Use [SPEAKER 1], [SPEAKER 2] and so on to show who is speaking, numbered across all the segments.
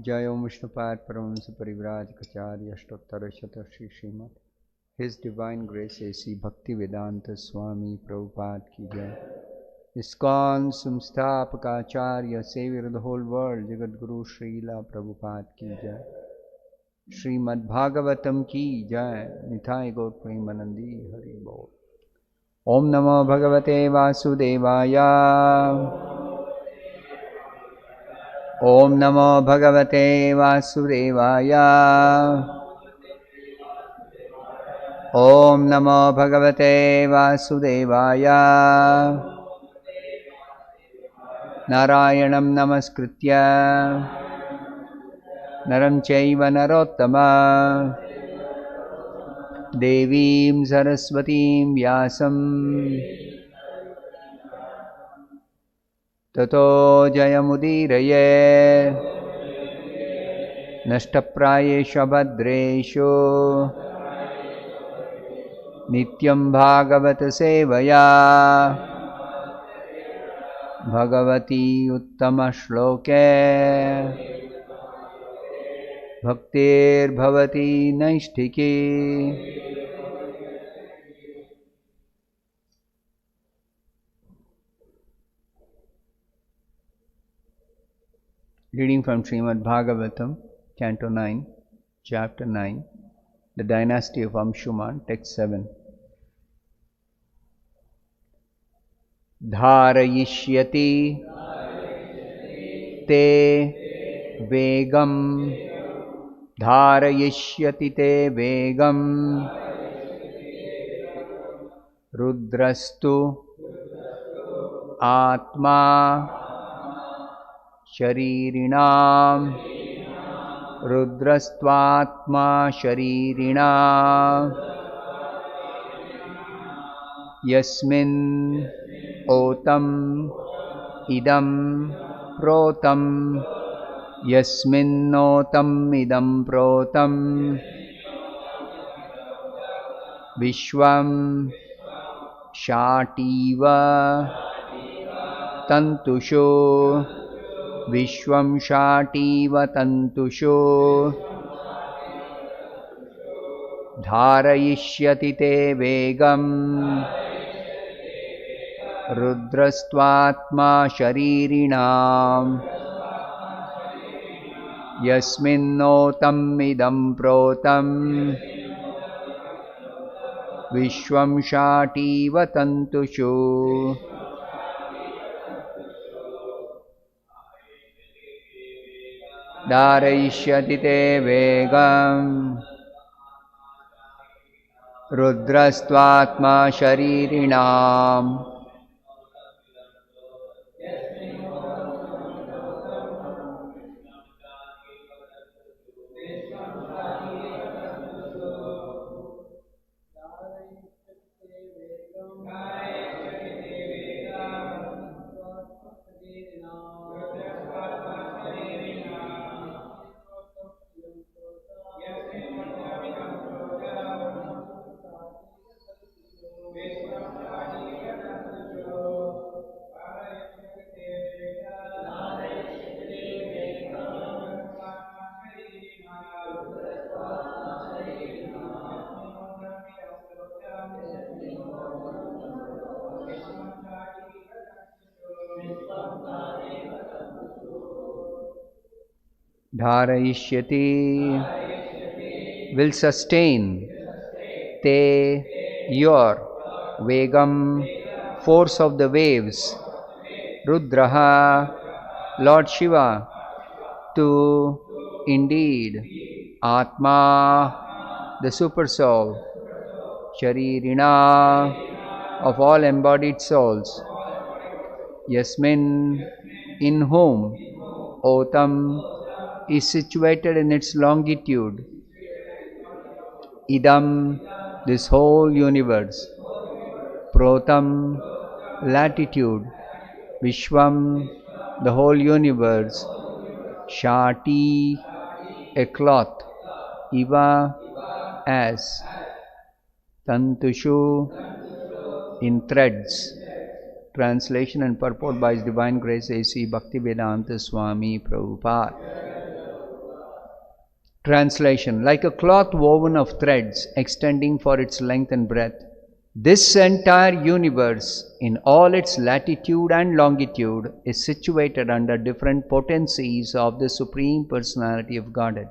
[SPEAKER 1] Jai Om Vishnupad Paramahansa Parivrajacharya Ashtottara Shata Shri Srimad His Divine Grace A.C. Bhaktivedanta Swami Prabhupada Ki Jai. ISKCON Samstapakacharya, Savior of the whole world, Jagat Guru Srila Prabhupada Ki Jai. Srimad Bhagavatam Ki Jai. Nithai Gaur Premanandi Hari Bol. Om Namo Bhagavate Vasudevaya. Om Namo Bhagavate Vasudevaya. Om Namo Bhagavate Vasudevaya. Narayanam Namaskritya Naram Chaiva Narottama Devim Saraswatim Vyasam Tato Jayamudiraye Nashtaprayeshu Bhadreshu Nityam Bhagavata Sevaya Bhagavati Uttama Shloke Bhaktir Bhavati Naishtiki. Reading from Srimad Bhagavatam, Canto 9, Chapter 9, The Dynasty of Amshuman, Text 7. Dharayishyati te vegam Dharayishyati te vegam Rudrastu Atma Sharirinam Rudrastvatma Sharirinam Yasmin Otam Idam Protam Yasminnotam Idam Protam Vishwam Shativa Tantusho Vishwam Shativa Tantusho Dharayishyati te vegam Rudrastvatma Sharirinam Yasminnotam Idam Protam Vishwam Shativa Tantushu. Dharayishyati te vegam Rudrastvatma Sharirinam Dharayishyati will sustain te your vegam force of the waves Rudraha Lord Shiva to indeed Atma the super soul Sharirina of all embodied souls Yasmin in whom Otam is situated in its longitude Idam this whole universe Protam latitude Vishwam the whole universe Shati a cloth Iva as Tantushu in threads. Translation and purport by His Divine Grace A.C. Bhaktivedanta Swami Prabhupada. Translation: like a cloth woven of threads extending for its length and breadth, this entire universe in all its latitude and longitude is situated under different potencies of the Supreme Personality of Godhead.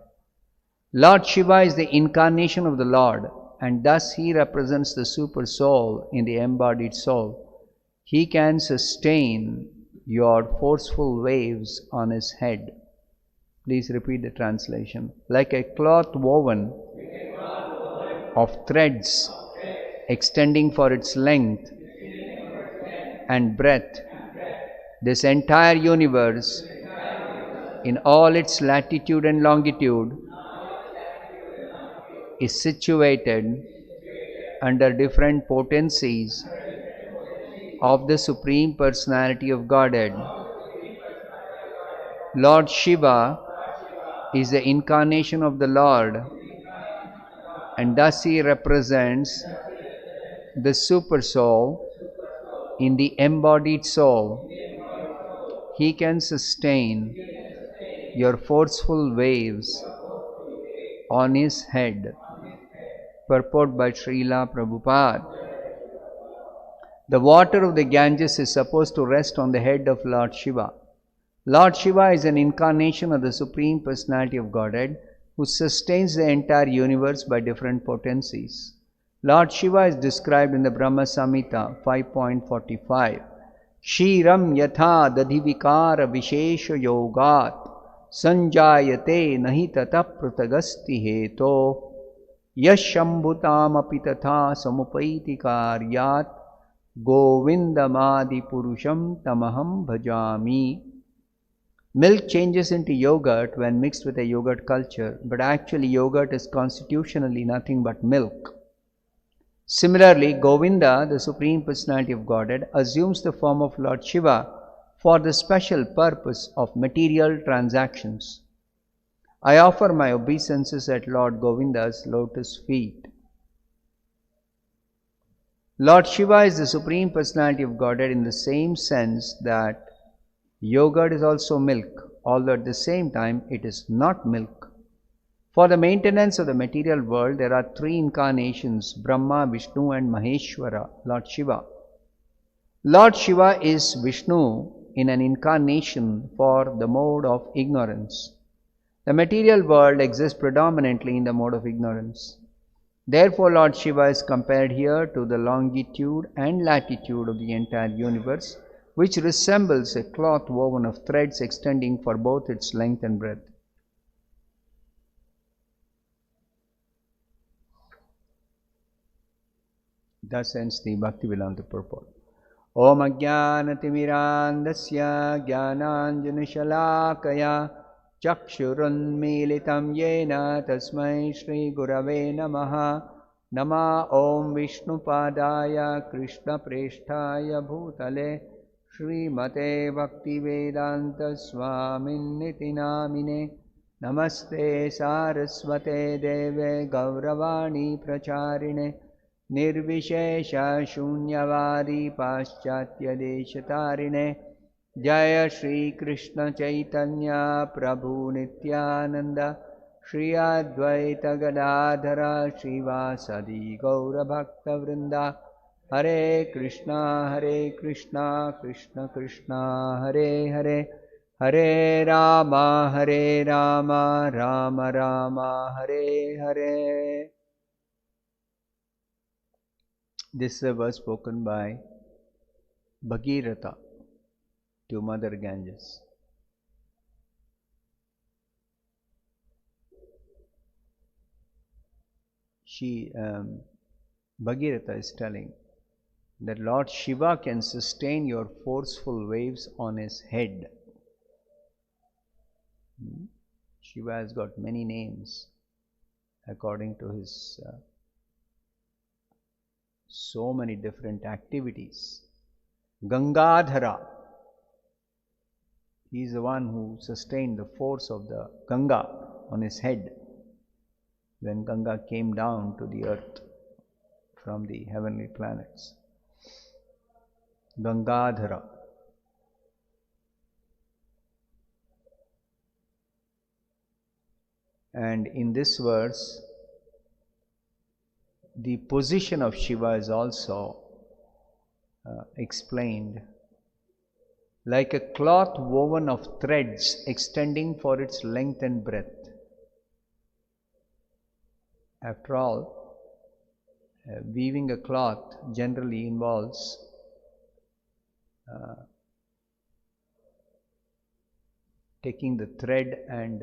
[SPEAKER 1] Lord Shiva is the incarnation of the Lord, and thus he represents the super soul in the embodied soul. He can sustain your forceful waves on his head. Please repeat the translation. Like a cloth woven of threads extending for its length and breadth, this entire universe in all its latitude and longitude is situated under different potencies of the Supreme Personality of Godhead. Lord Shiva is the incarnation of the Lord, and thus he represents the super soul in the embodied soul. He can sustain your forceful waves on his head. Purport by Srila Prabhupada. The water of the Ganges is supposed to rest on the head of Lord Shiva. Lord Shiva is an incarnation of the Supreme Personality of Godhead who sustains the entire universe by different potencies. Lord Shiva is described in the Brahma Samhita 5.45. Kshiram yatha dadhivikara vishesha yogat sanjayate nahi tata pratagasti heto yashambhutam api tatha samupaiti karyat govindamadi purusham tamaham bhajami. Milk changes into yogurt when mixed with a yogurt culture, but actually yogurt is constitutionally nothing but milk. Similarly, Govinda, the Supreme Personality of Godhead, assumes the form of Lord Shiva for the special purpose of material transactions. I offer my obeisances at Lord Govinda's lotus feet. Lord Shiva is the Supreme Personality of Godhead in the same sense that yogurt is also milk, although at the same time it is not milk. For the maintenance of the material world, there are three incarnations, Brahma, Vishnu and Maheshwara, Lord Shiva. Lord Shiva is Vishnu in an incarnation for the mode of ignorance. The material world exists predominantly in the mode of ignorance. Therefore, Lord Shiva is compared here to the longitude and latitude of the entire universe, which resembles a cloth woven of threads extending for both its length and breadth. Thus ends the Bhaktivedanta purport. Om Ajnanatimmirandasya Jnananjanashalakaya Chakshurunmilitam Yena Tasmai Shri Gurave Namaha. Nama Om Vishnupadaya Krishna Presthaya Bhutale Srimate Bhaktivedanta Swaminiti Namine. Namaste Saraswate Deve Gauravani Pracharine Nirvishesha Shunyavadi Paschatya Deshatarine. Jaya Shri Krishna Chaitanya Prabhu Nityananda Shri Advaita Gadadhara Srivasadi Gaura Bhakta Vrinda. Hare Krishna Krishna Krishna Hare Hare, Hare Rama Rama Rama Hare Hare. This was spoken by Bhagirath to Mother Ganges. Bhagirath is telling that Lord Shiva can sustain your forceful waves on his head. Shiva has got many names according to his so many different activities. Gangadhara, he is the one who sustained the force of the Ganga on his head when Ganga came down to the earth from the heavenly planets. Gangadhara. And in this verse, the position of Shiva is also explained. Like a cloth woven of threads extending for its length and breadth. After all, weaving a cloth generally involves taking the thread and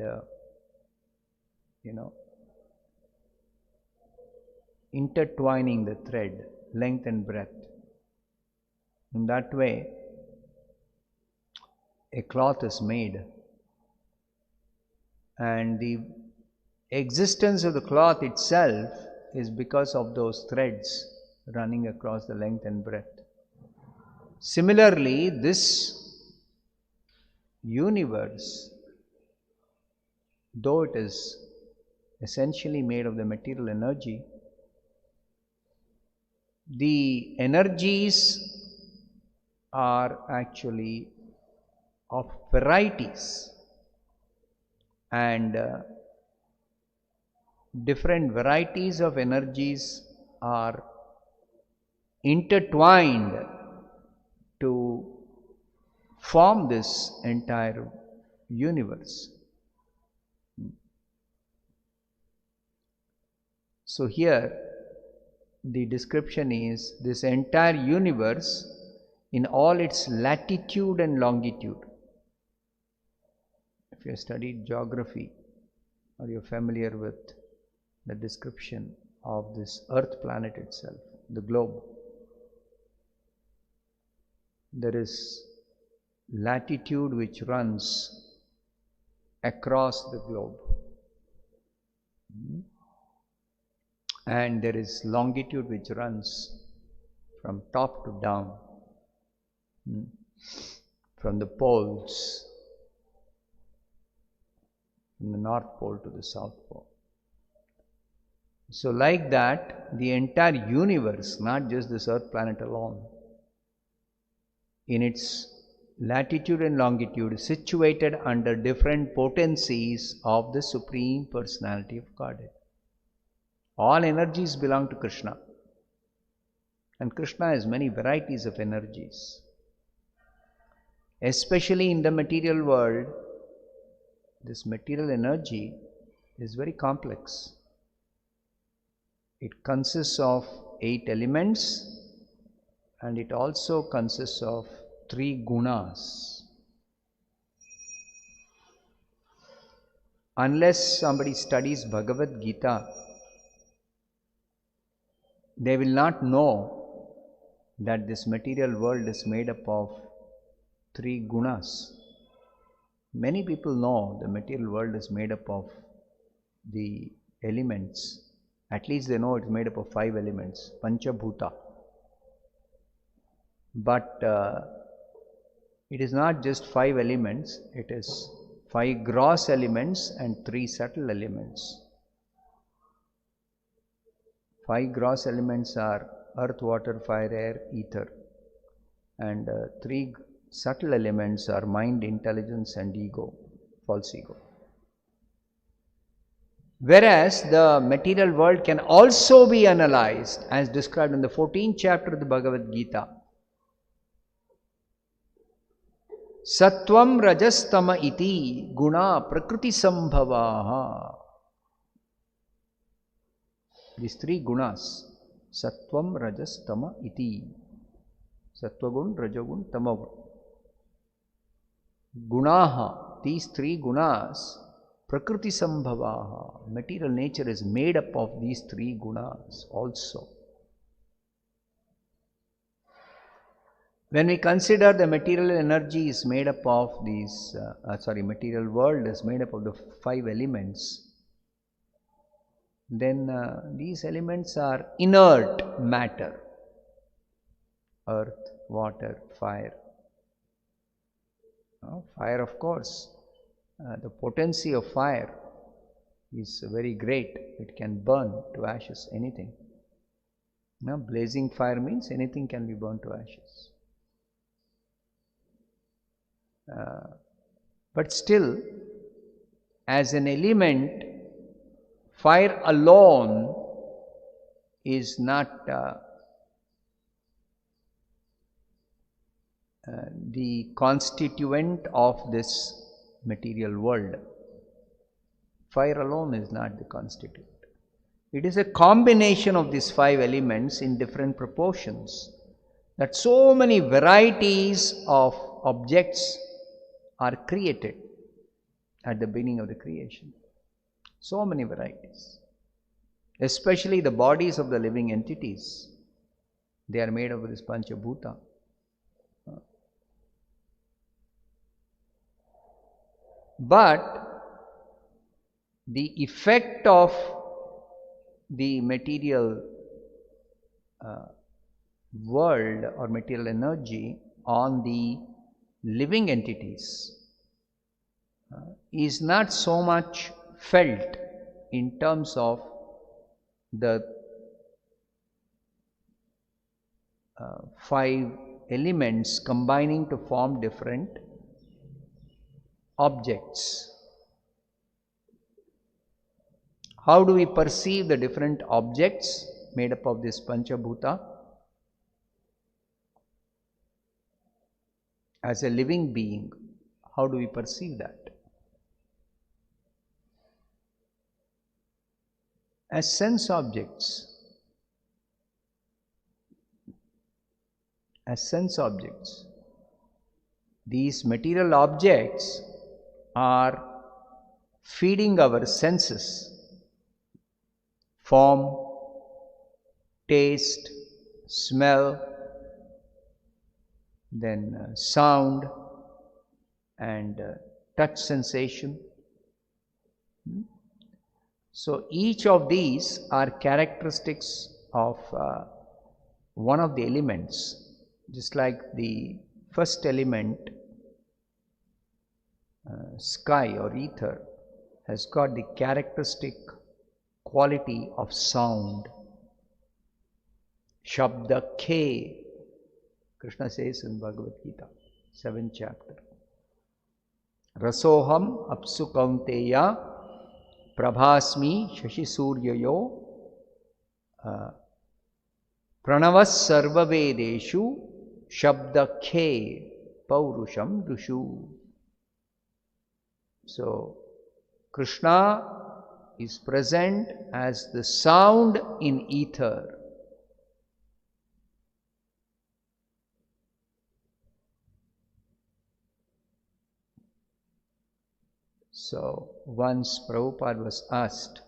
[SPEAKER 1] intertwining the thread, length and breadth. In that way, a cloth is made, and the existence of the cloth itself is because of those threads running across the length and breadth. Similarly, this universe, though it is essentially made of the material energy, the energies are actually of varieties, and different varieties of energies are intertwined to form this entire universe. So here the description is this entire universe in all its latitude and longitude. If you have studied geography or you are familiar with the description of this earth planet itself, the globe, there is latitude which runs across the globe, and there is longitude which runs from top to down, from the poles, from the North Pole to the South Pole. So like that, the entire universe, not just this earth planet alone, in its latitude and longitude is situated under different potencies of the Supreme Personality of Godhead. All energies belong to Krishna, and Krishna has many varieties of energies. Especially in the material world, this material energy is very complex. It consists of 8 elements, and it also consists of 3 gunas. Unless somebody studies Bhagavad Gita, they will not know that this material world is made up of 3 gunas. Many people know the material world is made up of the elements. At least they know it's made up of 5 elements, Panchabhuta. But it is not just 5 elements, it is 5 gross elements and 3 subtle elements. 5 gross elements are earth, water, fire, air, ether, and 3 subtle elements are mind, intelligence and ego, false ego. Whereas the material world can also be analyzed as described in the 14th chapter of the Bhagavad Gita. Sattvam rajastama iti guna prakriti sambhavaha. These 3 gunas, Sattvam rajastama iti. Sattvagun, Rajagun, Tamagun. Gunaha, these 3 gunas, Prakriti sambhavaha, material nature is made up of these 3 gunas also. When we consider the material energy is made up of these, material world is made up of the 5 elements, then these elements are inert matter, earth, water, fire. Fire, of course, the potency of fire is very great. It can burn to ashes anything. Now, blazing fire means anything can be burned to ashes. But still, as an element, Fire alone is not the constituent of this material world. Fire alone is not the constituent. It is a combination of these 5 elements in different proportions, that so many varieties of objects are created at the beginning of the creation. So many varieties. Especially the bodies of the living entities. They are made of this Panchabhuta. But the effect of the material world or material energy on the living entities is not so much felt in terms of the 5 elements combining to form different objects. How do we perceive the different objects made up of this Panchabhuta? As a living being, how do we perceive that? As sense objects. As sense objects. These material objects are feeding our senses. Form, taste, smell, then sound and touch sensation. So each of these are characteristics of one of the elements, just like the first element, sky or ether, has got the characteristic quality of sound. Shabda K, Krishna says in Bhagavad Gita, 7th chapter. Rasoham apsu kaunteya prabhasmi shashi suryayo pranavas sarva vedeshu shabda K paurusham rushu. So, Krishna is present as the sound in ether. So, once Prabhupada was asked,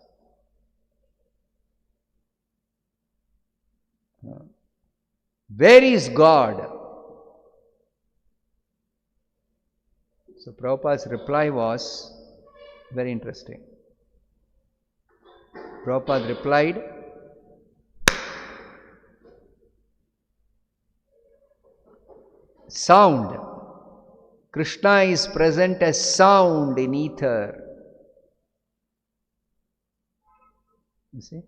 [SPEAKER 1] where is God? So, Prabhupada's reply was very interesting. Prabhupada replied, sound. Krishna is present as sound in ether. You see?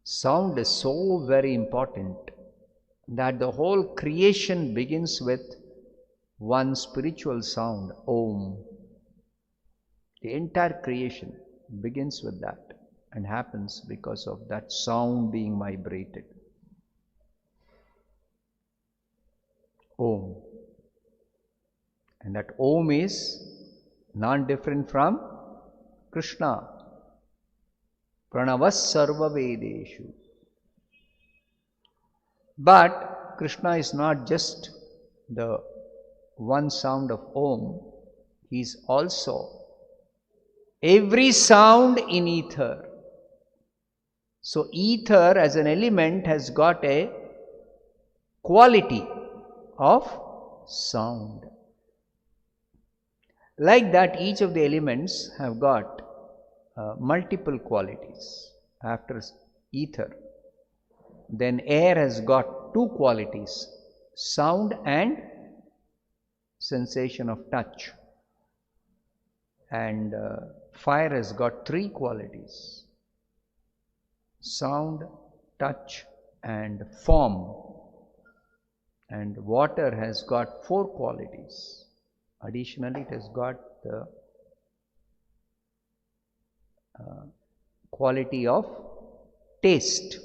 [SPEAKER 1] Sound is so very important that the whole creation begins with one spiritual sound, Om. The entire creation begins with that and happens because of that sound being vibrated. Om. And that Om is non-different from Krishna. Pranavas sarva vedeshu. But Krishna is not just the one sound of Om. He is also every sound in ether. So ether as an element has got a quality of sound. Like that, each of the elements have got multiple qualities. After ether, then air has got 2 qualities, sound and sensation of touch. And fire has got 3 qualities, sound, touch and form. And water has got 4 qualities. Additionally, it has got the quality of taste,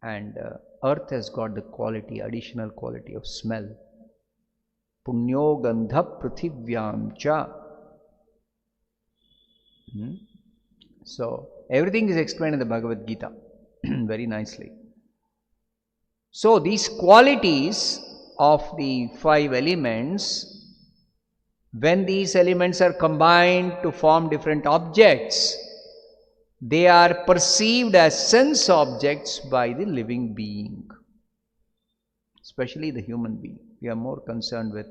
[SPEAKER 1] and earth has got the quality, additional quality of smell. Punyo gandha pruthivyam cha. So everything is explained in the Bhagavad Gita very nicely. So these qualities of the 5 elements, when these elements are combined to form different objects, they are perceived as sense objects by the living being, especially the human being. We are more concerned with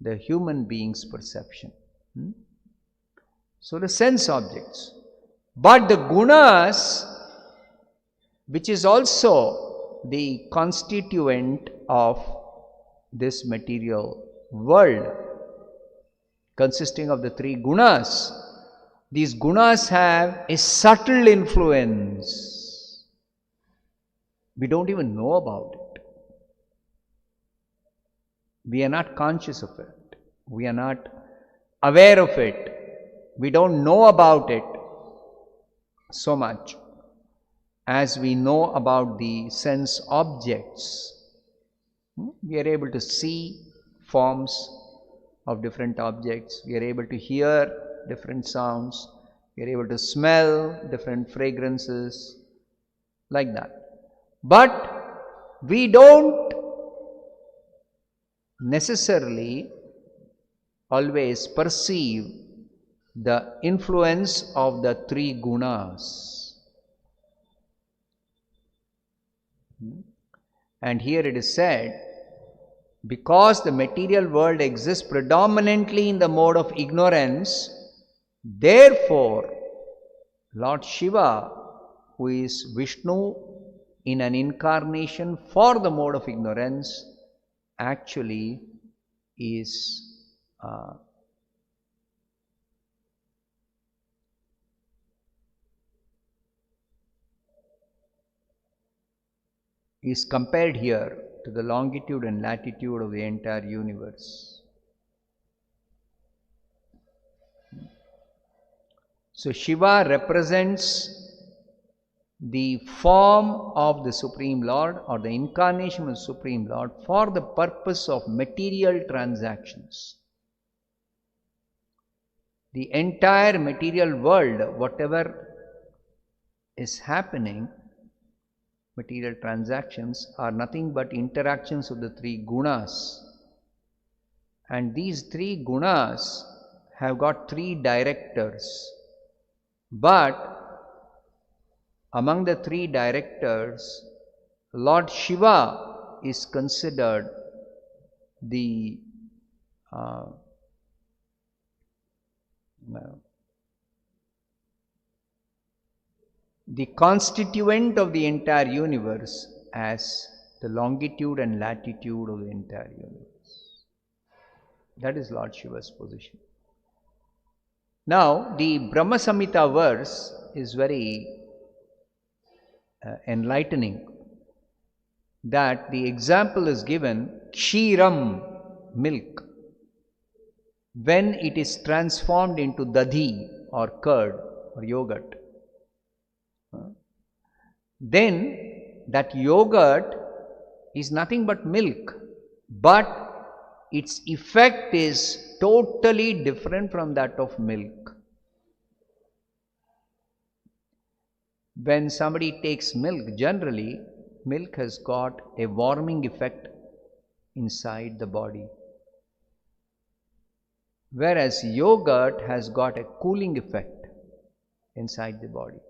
[SPEAKER 1] the human being's perception. So the sense objects. But the gunas, which is also the constituent of this material world, consisting of the 3 gunas, these gunas have a subtle influence. We don't even know about it. We are not conscious of it. We are not aware of it. We don't know about it so much as we know about the sense objects. We are able to see forms of different objects. We are able to hear different sounds. We are able to smell different fragrances, like that. But we don't necessarily always perceive the influence of the 3 gunas. And here it is said, because the material world exists predominantly in the mode of ignorance, therefore Lord Shiva, who is Vishnu in an incarnation for the mode of ignorance, actually is compared here to the longitude and latitude of the entire universe. So Shiva represents the form of the Supreme Lord, or the incarnation of the Supreme Lord, for the purpose of material transactions. The entire material world, whatever is happening, material transactions are nothing but interactions of the 3 gunas. And these 3 gunas have got 3 directors. But among the 3 directors, Lord Shiva is considered the constituent of the entire universe as the longitude and latitude of the entire universe. That is Lord Shiva's position. Now, the Brahma Samhita verse is very enlightening, that the example is given, Kshiram, milk, when it is transformed into dadhi or curd or yogurt. Then that yogurt is nothing but milk, but its effect is totally different from that of milk. When somebody takes milk, generally milk has got a warming effect inside the body, whereas yogurt has got a cooling effect inside the body.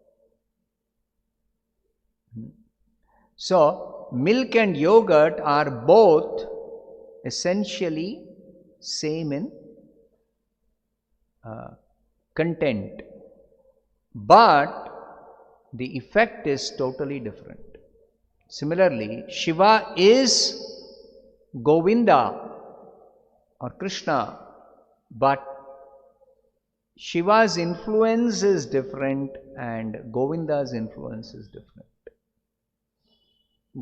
[SPEAKER 1] So milk and yogurt are both essentially same in content, but the effect is totally different. Similarly, Shiva is Govinda or Krishna, but Shiva's influence is different and Govinda's influence is different.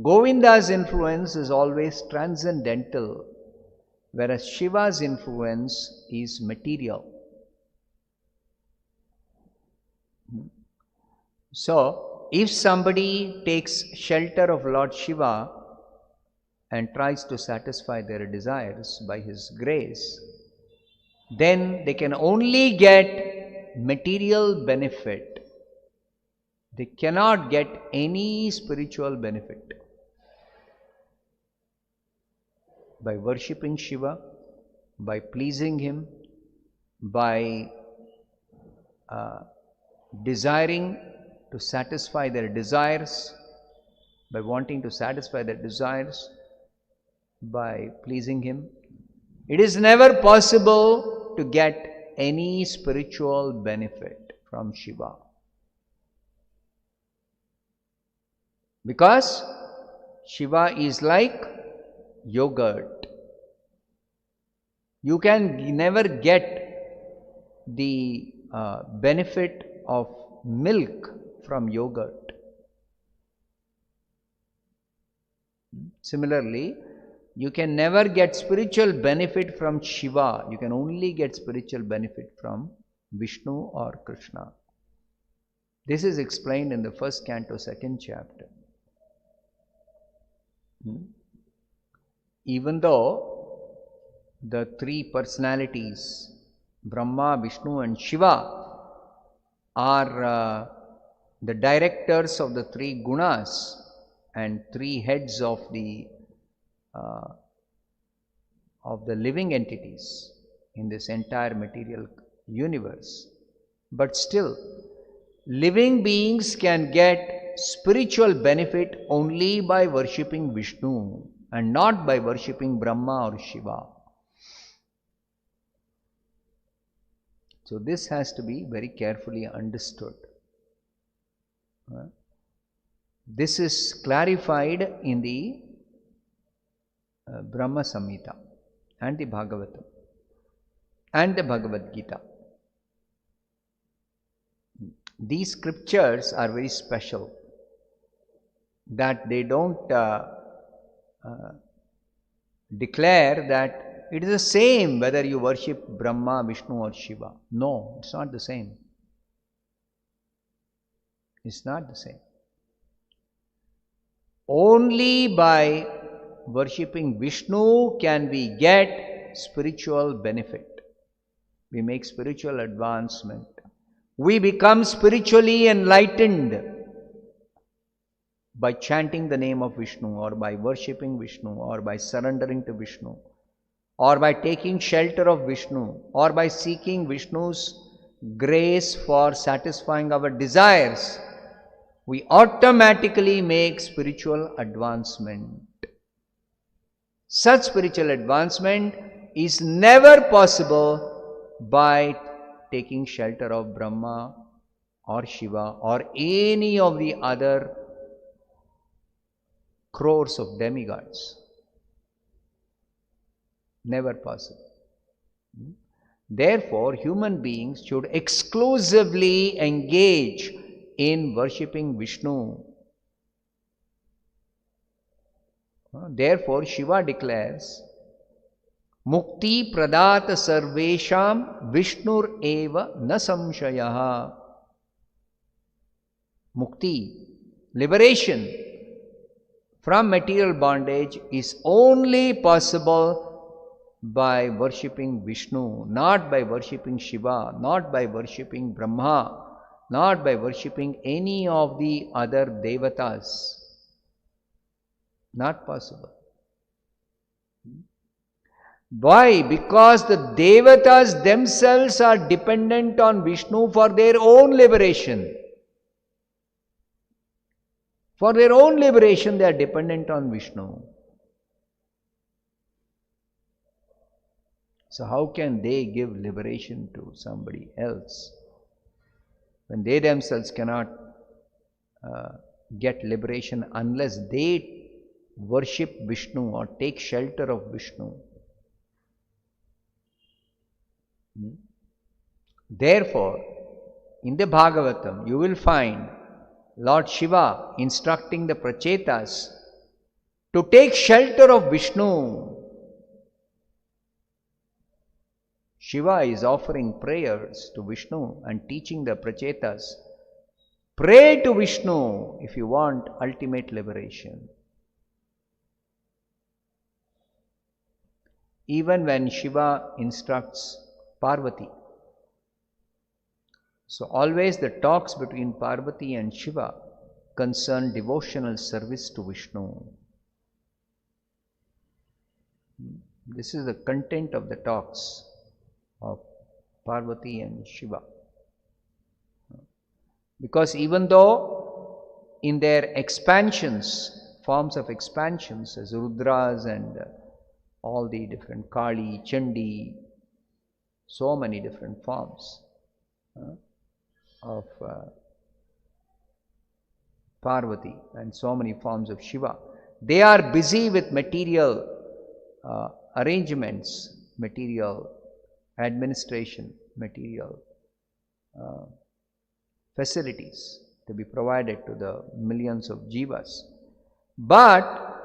[SPEAKER 1] Govinda's influence is always transcendental, whereas Shiva's influence is material. So, if somebody takes shelter of Lord Shiva and tries to satisfy their desires by his grace, then they can only get material benefit. They cannot get any spiritual benefit by worshipping Shiva, by pleasing him, by desiring to satisfy their desires, by wanting to satisfy their desires, by pleasing him. It is never possible to get any spiritual benefit from Shiva. Because Shiva is like yogurt. You can never get the benefit of milk from yogurt. Similarly, you can never get spiritual benefit from Shiva. You can only get spiritual benefit from Vishnu or Krishna. This is explained in the first canto, second chapter. Even though the three personalities, Brahma, Vishnu and Shiva, are the directors of the three gunas and three heads of the living entities in this entire material universe, but still living beings can get spiritual benefit only by worshipping Vishnu and not by worshipping Brahma or Shiva. So this has to be very carefully understood. This is clarified in the Brahma Samhita and the Bhagavatam and the Bhagavad Gita. These scriptures are very special, that they don't declare that it is the same whether you worship Brahma, Vishnu or Shiva. No, it's not the same. It's not the same. Only by worshipping Vishnu can we get spiritual benefit. We make spiritual advancement. We become spiritually enlightened by chanting the name of Vishnu, or by worshipping Vishnu, or by surrendering to Vishnu, or by taking shelter of Vishnu, or by seeking Vishnu's grace for satisfying our desires. We automatically make spiritual advancement. Such spiritual advancement is never possible by taking shelter of Brahma or Shiva or any of the other crores of demigods. Never possible. Therefore, human beings should exclusively engage in worshipping Vishnu. Therefore, Shiva declares, Mukti pradata sarvesham Vishnur eva na samshayaha. Mukti, liberation from material bondage, is only possible by worshipping Vishnu, not by worshipping Shiva, not by worshipping Brahma, not by worshipping any of the other devatas. Not possible. Why? Because the devatas themselves are dependent on Vishnu for their own liberation. For their own liberation, they are dependent on Vishnu. So how can they give liberation to somebody else when they themselves cannot get liberation unless they worship Vishnu or take shelter of Vishnu? Therefore, in the Bhagavatam, you will find Lord Shiva instructing the Prachetas to take shelter of Vishnu. Shiva is offering prayers to Vishnu and teaching the Prachetas Pray to Vishnu if you want ultimate liberation. Even when Shiva instructs Parvati. So always the talks between Parvati and Shiva concern devotional service to Vishnu. This is the content of the talks of Parvati and Shiva. Because even though in their expansions, forms of expansions as Rudras and all the different Kali, Chandi, so many different forms of Parvati and so many forms of Shiva, they are busy with material arrangements, material administration, material facilities to be provided to the millions of jivas. But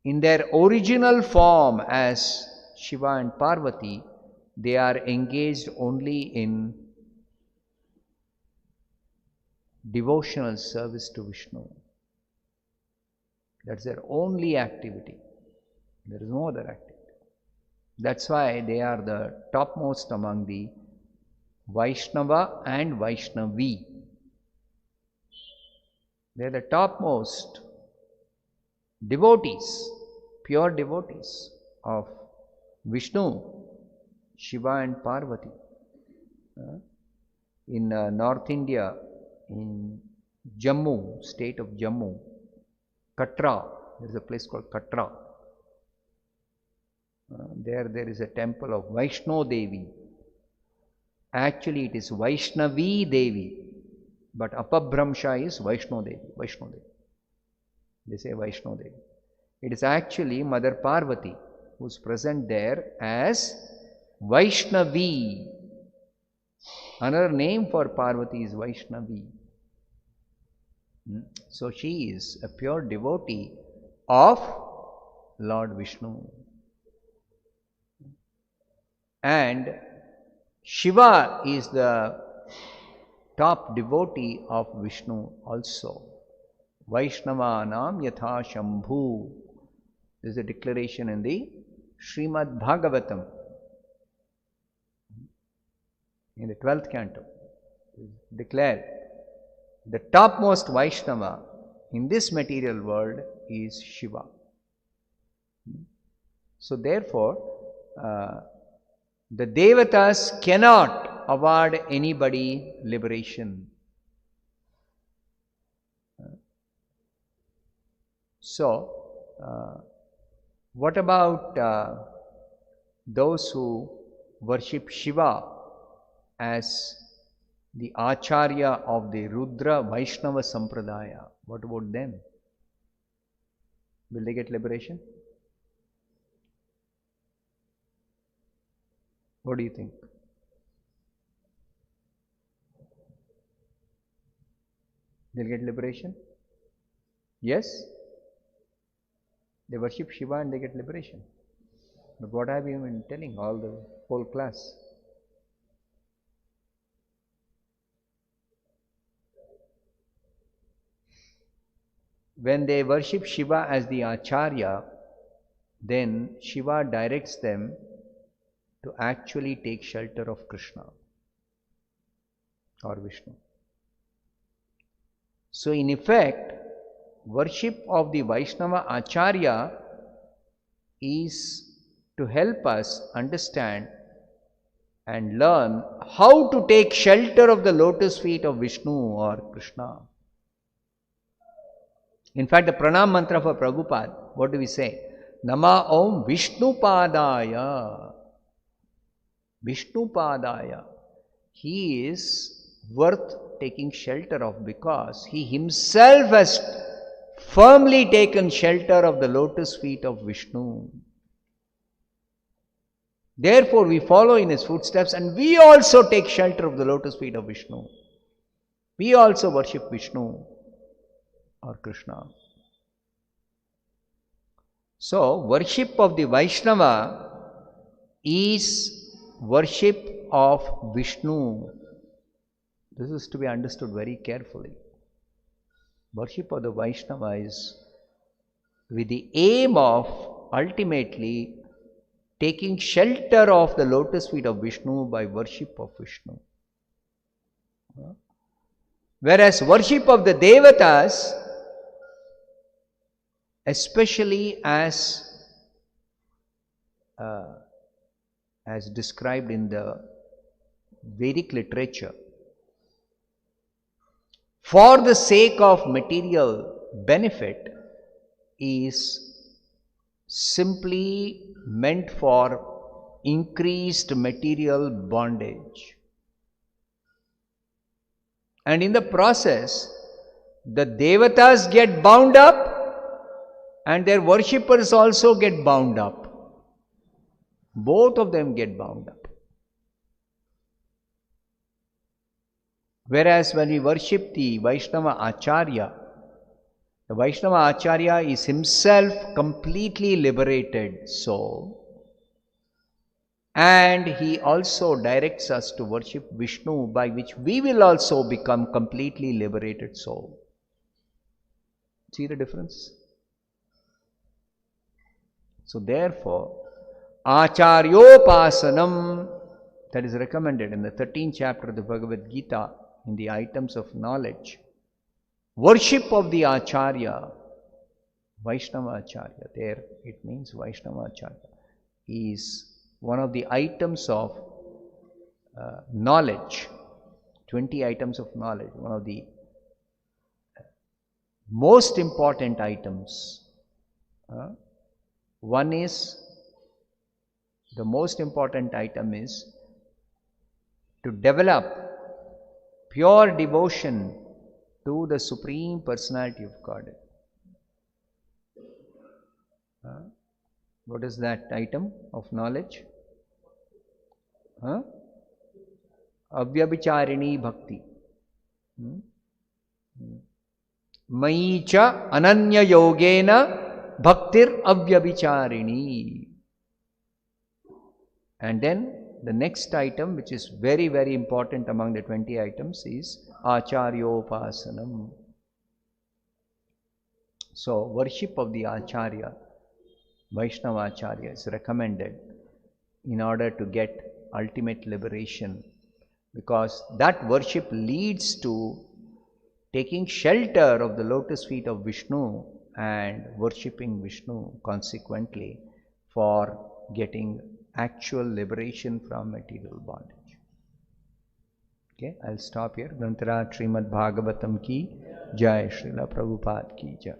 [SPEAKER 1] in their original form as Shiva and Parvati, they are engaged only in devotional service to Vishnu. That's their only activity. There is no other activity. That's why they are the topmost among the Vaishnava and Vaishnavi. They are the topmost devotees, pure devotees of Vishnu, Shiva and Parvati. In North India, in Jammu, state of Jammu, Katra, there is a place called Katra. There is a temple of Vaishno Devi. Actually, it is Vaishnavi Devi, but Apabhramsha is Vaishno Devi. Vaishno Devi. They say Vaishno Devi. It is actually Mother Parvati who is present there as Vaishnavi. Another name for Parvati is Vaishnavi. So she is a pure devotee of Lord Vishnu. And Shiva is the top devotee of Vishnu also. Vaishnavanam yatha Shambhu. This is a declaration in the Srimad Bhagavatam, in the 12th canto. Declared the topmost Vaishnava in this material world is Shiva. So therefore, the Devatas cannot award anybody liberation. So, what about those who worship Shiva as the Acharya of the Rudra Vaishnava Sampradaya? What about them? Will they get liberation? What do you think? They'll get liberation? Yes? They worship Shiva and they get liberation. But what have you been telling all the whole class? When they worship Shiva as the Acharya, then Shiva directs them to actually take shelter of Krishna or Vishnu. So in effect, worship of the Vaishnava Acharya is to help us understand and learn how to take shelter of the lotus feet of Vishnu or Krishna. In fact, the pranam mantra for Prabhupada, what do we say? Nama Om Vishnu Padaya. Vishnu Padaya. He is worth taking shelter of because he himself has firmly taken shelter of the lotus feet of Vishnu. Therefore, we follow in his footsteps and we also take shelter of the lotus feet of Vishnu. We also worship Vishnu or Krishna. So, worship of the Vaishnava is worship of Vishnu. This is to be understood very carefully. Worship of the Vaishnava is with the aim of ultimately taking shelter of the lotus feet of Vishnu by worship of Vishnu. Whereas worship of the Devatas, especially as described in the Vedic literature, for the sake of material benefit, is simply meant for increased material bondage. And in the process, the Devatas get bound up and their worshippers also get bound up. Both of them get bound up. Whereas when we worship the Vaishnava Acharya, the Vaishnava Acharya is himself completely liberated soul, and he also directs us to worship Vishnu, by which we will also become completely liberated soul. See the difference? So therefore, Acharyopasanam, that is recommended in the 13th chapter of the Bhagavad Gita, in the items of knowledge. Worship of the Acharya, Vaishnava Acharya, there it means Vaishnava Acharya, is one of the items of knowledge, 20 items of knowledge, one of the most important items. One is, the most important item is to develop pure devotion to the Supreme Personality of Godhead. What is that item of knowledge? Avyabhicharini bhakti. Mayi cha ananya yogena bhaktir avyabhicharini. And then the next item, which is very, very important among the 20 items, is Acharyopasanam. So, worship of the Acharya, Vaishnava Acharya, is recommended in order to get ultimate liberation, because that worship leads to taking shelter of the lotus feet of Vishnu and worshipping Vishnu consequently for getting actual liberation from material bondage. Okay, I'll stop here. Grantharaj Srimad Bhagavatam ki Jai, Srila Prabhupada ki Jai.